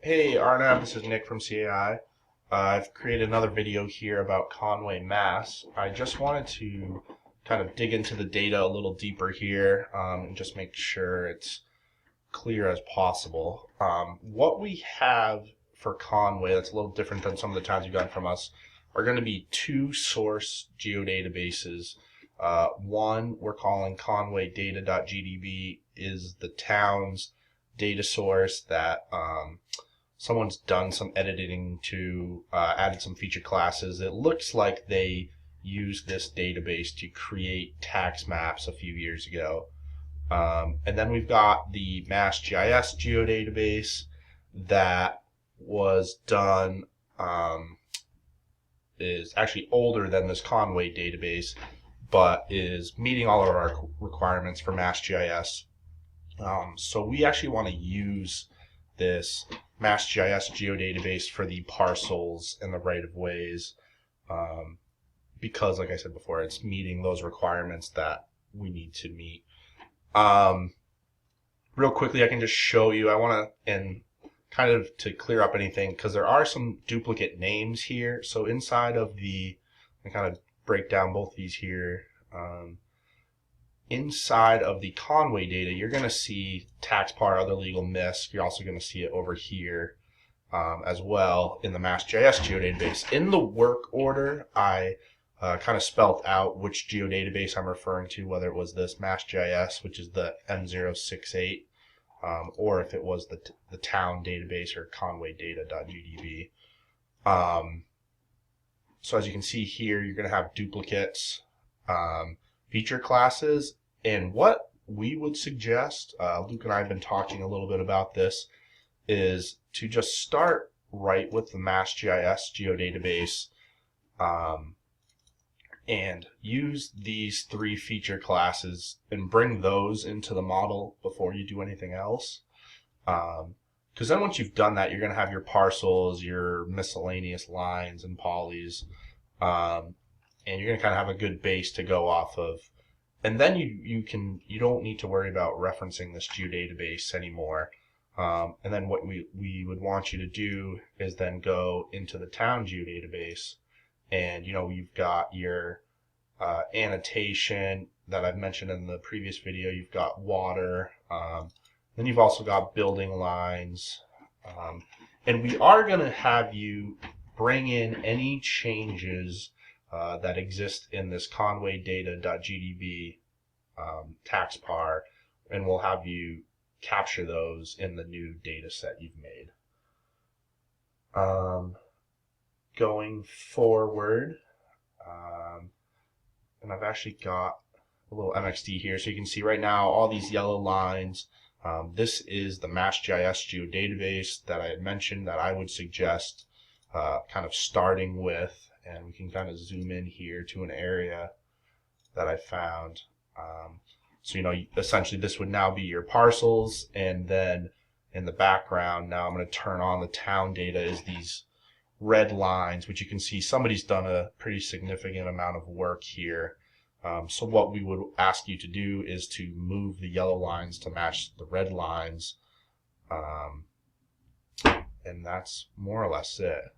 Hey Arnav, this is Nick from CAI. I've created another video here about Conway, Mass. I just wanted to kind of dig into the data a little deeper here and just make sure it's clear as possible. What we have for Conway that's a little different than some of the times you've gotten from us are going to be two source geodatabases. One we're calling Conway data.gdb is the town's data source that someone's done some editing to added some feature classes. It looks like they used this database to create tax maps a few years ago. And then we've got the MassGIS geodatabase that was done, is actually older than this Conway database, but is meeting all of our requirements for MassGIS. So we actually want to use this MassGIS geodatabase for the parcels and the right-of-ways because, like I said before, it's meeting those requirements that we need to meet. Real quickly, I can just show you. I want to, and kind of to clear up anything, because there are some duplicate names here. So inside of the, I kind of break down both these here. Inside of the Conway data, you're going to see tax par, other legal MISC. You're also going to see it over here as well in the MassGIS geodatabase. In the work order, I kind of spelled out which geodatabase I'm referring to, whether it was this MassGIS, which is the M068, or if it was the town database or conwaydata.gdb. So as you can see here, you're going to have duplicates. Feature classes, and what we would suggest, Luke and I have been talking a little bit about this, is to just start right with the MassGIS geodatabase and use these three feature classes and bring those into the model before you do anything else. Because then once you've done that, you're going to have your parcels, your miscellaneous lines and polys, and you're going to kind of have a good base to go off of. And then you don't need to worry about referencing this geodatabase anymore. And then what we would want you to do is then go into the town geodatabase, and you've got your annotation that I've mentioned in the previous video. You've got water, then you've also got building lines, and we are going to have you bring in any changes that exist in this conwaydata.gdb tax par, and we'll have you capture those in the new data set you've made. Going forward, and I've actually got a little MXD here, so you can see right now all these yellow lines. This is the MassGIS geodatabase that I had mentioned that I would suggest kind of starting with. And we can kind of zoom in here to an area that I found. So, essentially this would now be your parcels, and then in the background, now I'm going to turn on the town data is these red lines, which you can see somebody's done a pretty significant amount of work here. So what we would ask you to do is to move the yellow lines to match the red lines. And that's more or less it.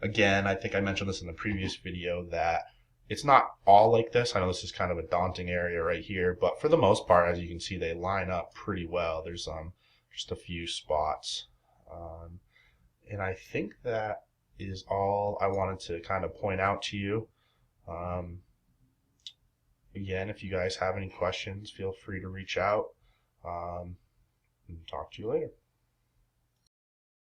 Again, I think I mentioned this in the previous video that it's not all like this. I know this is kind of a daunting area right here, but for the most part, as you can see, they line up pretty well. There's just a few spots. And I think that is all I wanted to kind of point out to you. Again, if you guys have any questions, feel free to reach out. And talk to you later.